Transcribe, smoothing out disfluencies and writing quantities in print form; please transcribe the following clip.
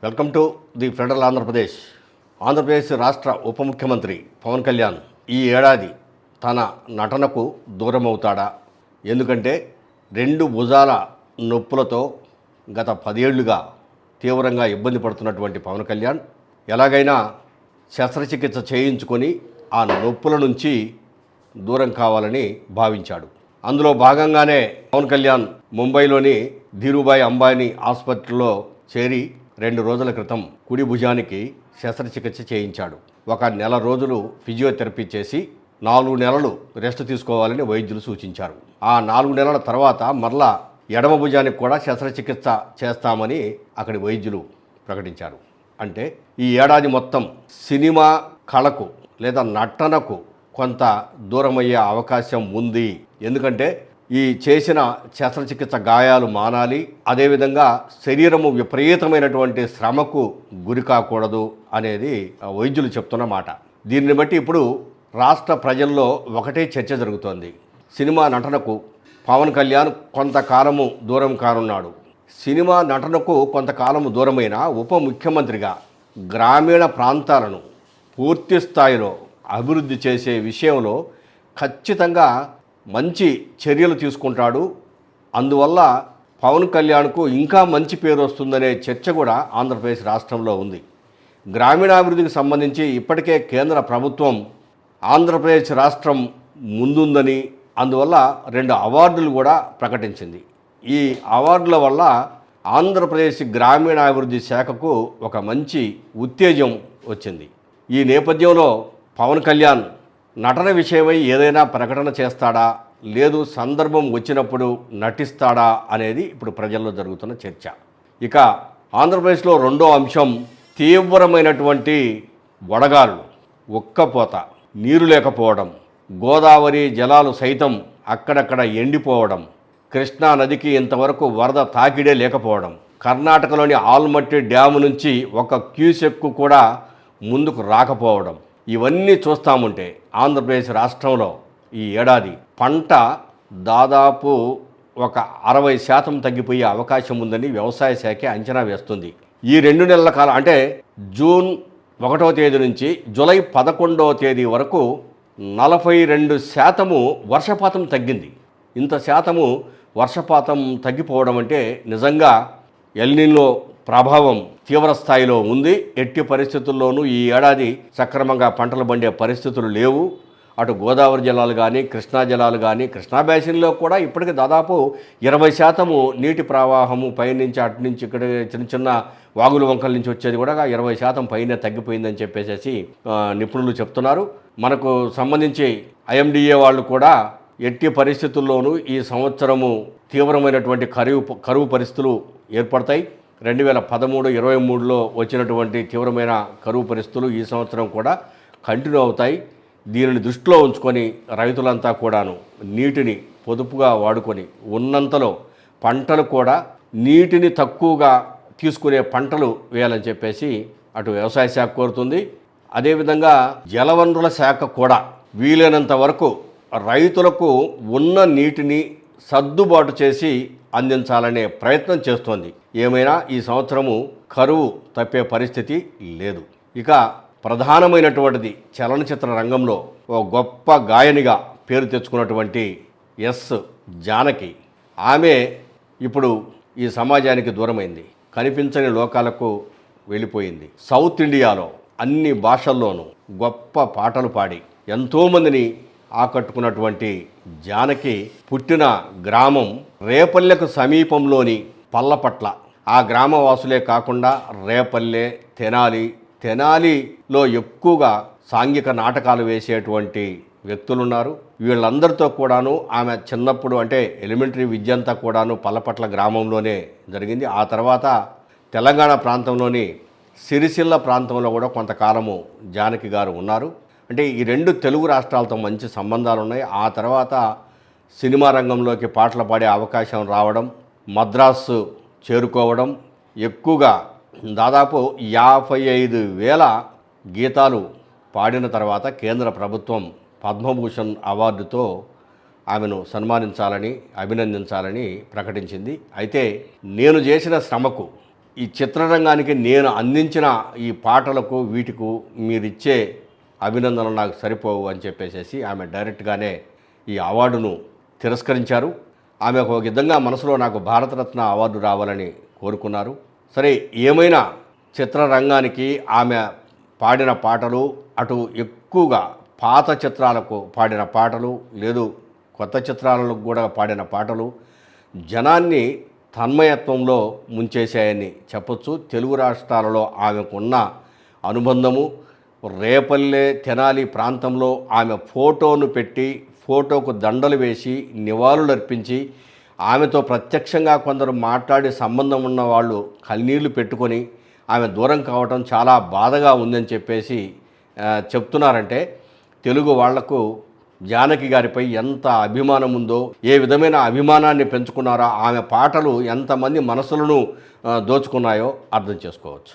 Welcome to the federal Andhra Pradesh. Andhra Pradesh రాష్ట్ర ఉప ముఖ్యమంత్రి పవన్ కళ్యాణ్ ఈ ఏడాది తన నటనకు దూరం అవుతాడా? ఎందుకంటే రెండు భుజాల నొప్పులతో గత 10 ఏళ్లుగా తీవ్రంగా ఇబ్బంది పడుతున్నటువంటి పవన్ కళ్యాణ్ ఎలాగైనా శస్త్రచికిత్స చేయించుకొని ఆ నొప్పుల నుంచి దూరం కావాలని భావించాడు. అందులో భాగంగానే పవన్ కళ్యాణ్ ముంబైలోని ధీరుభాయ్ అంబానీ ఆసుపత్రిలో చేరి 2 రోజుల క్రితం కుడి భుజానికి శస్త్రచికిత్స చేయించాడు. 1 నెల రోజులు ఫిజియోథెరపీ చేసి 4 నెలలు రెస్ట్ తీసుకోవాలని వైద్యులు సూచించారు. ఆ 4 నెలల తర్వాత మరలా ఎడమ భుజానికి కూడా శస్త్రచికిత్స చేస్తామని అక్కడి వైద్యులు ప్రకటించారు. అంటే ఈ ఏడాది మొత్తం సినిమా కళకు లేదా నటనకు కొంత దూరమయ్యే అవకాశం ఉంది. ఎందుకంటే ఈ చేసిన శస్త్రచికిత్స గాయాలు మానాలి, అదేవిధంగా శరీరము విపరీతమైనటువంటి శ్రమకు గురి కాకూడదు అనేది వైద్యులు చెప్తున్న మాట. దీన్ని బట్టి ఇప్పుడు రాష్ట్ర ప్రజల్లో ఒకటే చర్చ జరుగుతోంది. సినిమా నటనకు పవన్ కళ్యాణ్ కొంతకాలము దూరం కానున్నాడు. సినిమా నటనకు కొంతకాలము దూరమైన ఉప ముఖ్యమంత్రిగా గ్రామీణ ప్రాంతాలను పూర్తి స్థాయిలో అభివృద్ధి చేసే విషయంలో ఖచ్చితంగా మంచి చర్యలు తీసుకుంటాడు. అందువల్ల పవన్ కళ్యాణ్కు ఇంకా మంచి పేరు వస్తుందనే చర్చ కూడా ఆంధ్రప్రదేశ్ రాష్ట్రంలో ఉంది. గ్రామీణాభివృద్ధికి సంబంధించి ఇప్పటికే కేంద్ర ప్రభుత్వం ఆంధ్రప్రదేశ్ రాష్ట్రం ముందుందని అందువల్ల 2 అవార్డులు కూడా ప్రకటించింది. ఈ అవార్డుల వల్ల ఆంధ్రప్రదేశ్ గ్రామీణాభివృద్ధి శాఖకు ఒక మంచి ఉత్తేజం వచ్చింది. ఈ నేపథ్యంలో పవన్ కళ్యాణ్ నటన విషయమై ఏదైనా ప్రకటన చేస్తాడా, లేదు సందర్భం వచ్చినప్పుడు నటిస్తాడా అనేది ఇప్పుడు ప్రజల్లో జరుగుతున్న చర్చ. ఇక ఆంధ్రప్రదేశ్లో రెండో అంశం తీవ్రమైనటువంటి వడగాలులు, ఉక్కపోత, నీరు లేకపోవడం, గోదావరి జలాలు సైతం అక్కడక్కడ ఎండిపోవడం, కృష్ణా నదికి ఇంతవరకు వరద తాకిడే లేకపోవడం, కర్ణాటకలోని ఆల్మట్టి డ్యాము నుంచి 1 క్యూసెక్కు కూడా ముందుకు రాకపోవడం, ఇవన్నీ చూస్తాముంటే ఆంధ్రప్రదేశ్ రాష్ట్రంలో ఈ ఏడాది పంట దాదాపు 60% తగ్గిపోయే అవకాశం ఉందని వ్యవసాయ శాఖ అంచనా వేస్తుంది. ఈ 2 నెలల కాలం అంటే జూన్ 1వ తేదీ నుంచి జూలై 11వ తేదీ వరకు 42% వర్షపాతం తగ్గింది. ఇంత శాతము వర్షపాతం తగ్గిపోవడం అంటే నిజంగా ఎల్నినో ప్రభావం తీవ్ర స్థాయిలో ఉంది. ఎట్టి పరిస్థితుల్లోనూ ఈ ఏడాది సక్రమంగా పంటలు పండే పరిస్థితులు లేవు. అటు గోదావరి జలాలు కానీ కృష్ణా జలాలు కానీ, కృష్ణా బేసిన్లో కూడా ఇప్పటికి దాదాపు 20% నీటి ప్రవాహము పైనుంచి అటు నుంచి ఇక్కడ చిన్న చిన్న వాగుల వంకల నుంచి వచ్చేది కూడా 20% పైనే తగ్గిపోయిందని చెప్పేసి నిపుణులు చెప్తున్నారు. మనకు సంబంధించి ఐఎండిఏ వాళ్ళు కూడా ఎట్టి పరిస్థితుల్లోనూ ఈ సంవత్సరము తీవ్రమైనటువంటి కరువు పరిస్థితులు ఏర్పడతాయి. 2013-23లో వచ్చినటువంటి తీవ్రమైన కరువు పరిస్థితులు ఈ సంవత్సరం కూడా కంటిన్యూ అవుతాయి. దీనిని దృష్టిలో ఉంచుకొని రైతులంతా కూడాను నీటిని పొదుపుగా వాడుకొని ఉన్నంతలో పంటలు కూడా నీటిని తక్కువగా తీసుకునే పంటలు వేయాలని చెప్పేసి అటు వ్యవసాయ శాఖ కోరుతుంది. అదేవిధంగా జలవనరుల శాఖ కూడా వీలైనంత వరకు రైతులకు ఉన్న నీటిని సర్దుబాటు చేసి అందించాలనే ప్రయత్నం చేస్తోంది. ఏమైనా ఈ సంవత్సరము కరువు తప్పే పరిస్థితి లేదు. ఇక ప్రధానమైనటువంటిది చలనచిత్ర రంగంలో ఓ గొప్ప గాయనిగా పేరు తెచ్చుకున్నటువంటి ఎస్ జానకి. ఆమె ఇప్పుడు ఈ సమాజానికి దూరమైంది, కనిపించని లోకాలకు వెళ్ళిపోయింది. సౌత్ ఇండియాలో అన్ని భాషల్లోనూ గొప్ప పాటలు పాడి ఎంతోమందిని ఆకట్టుకున్నటువంటి జానకి పుట్టిన గ్రామం రేపల్లెకు సమీపంలోని పల్లపట్ల. ఆ గ్రామవాసులే కాకుండా రేపల్లె, తెనాలిలో ఎక్కువగా సాంఘిక నాటకాలు వేసేటువంటి వ్యక్తులున్నారు. వీళ్ళందరితో కూడాను ఆమె చిన్నప్పుడు అంటే ఎలిమెంటరీ విద్య అంతా కూడాను పల్లపట్ల గ్రామంలోనే జరిగింది. ఆ తర్వాత తెలంగాణ ప్రాంతంలోని సిరిసిల్ల ప్రాంతంలో కూడా కొంతకాలము జానకి గారు ఉన్నారు. అంటే ఈ 2 తెలుగు రాష్ట్రాలతో మంచి సంబంధాలు ఉన్నాయి. ఆ తర్వాత సినిమా రంగంలోకి పాటలు పాడే అవకాశం రావడం, మద్రాసు చేరుకోవడం, ఎక్కువగా దాదాపు 55,000 గీతాలు పాడిన తర్వాత కేంద్ర ప్రభుత్వం పద్మభూషణ్ అవార్డుతో ఆమెను సన్మానించాలని, అభినందించాలని ప్రకటించింది. అయితే నేను చేసిన శ్రమకు ఈ చిత్రరంగానికి నేను అందించిన ఈ పాటలకు వీటికి మీరిచ్చే అభినందనలు నాకు సరిపోవు అని చెప్పేసి ఆమె డైరెక్ట్గానే ఈ అవార్డును తిరస్కరించారు. ఆమె ఒక విధంగా మనసులో నాకు భారతరత్న అవార్డు రావాలని కోరుకున్నారు. సరే, ఏమైనా చిత్రరంగానికి ఆమె పాడిన పాటలు, అటు ఎక్కువగా పాత చిత్రాలకు పాడిన పాటలు, లేదు కొత్త చిత్రాలకు కూడా పాడిన పాటలు జనాన్ని తన్మయత్వంలో ముంచేశాయని చెప్పొచ్చు. తెలుగు రాష్ట్రాలలో ఆమెకున్న అనుబంధము, రేపల్లె తెనాలి ప్రాంతంలో ఆమె ఫోటోను పెట్టి ఫోటోకు దండలు వేసి నివాళులు అర్పించి ఆమెతో ప్రత్యక్షంగా కొందరు మాట్లాడి సంబంధం ఉన్న వాళ్ళు కన్నీళ్లు పెట్టుకొని ఆమె దూరం కావటం చాలా బాధగా ఉందని చెప్పేసి చెప్తున్నారంటే తెలుగు వాళ్లకు జానకి గారిపై ఎంత అభిమానం ఉందో, ఏ విధమైన అభిమానాన్ని పెంచుకున్నారో, ఆమె పాటలు ఎంతమంది మనసులను దోచుకున్నాయో అర్థం చేసుకోవచ్చు.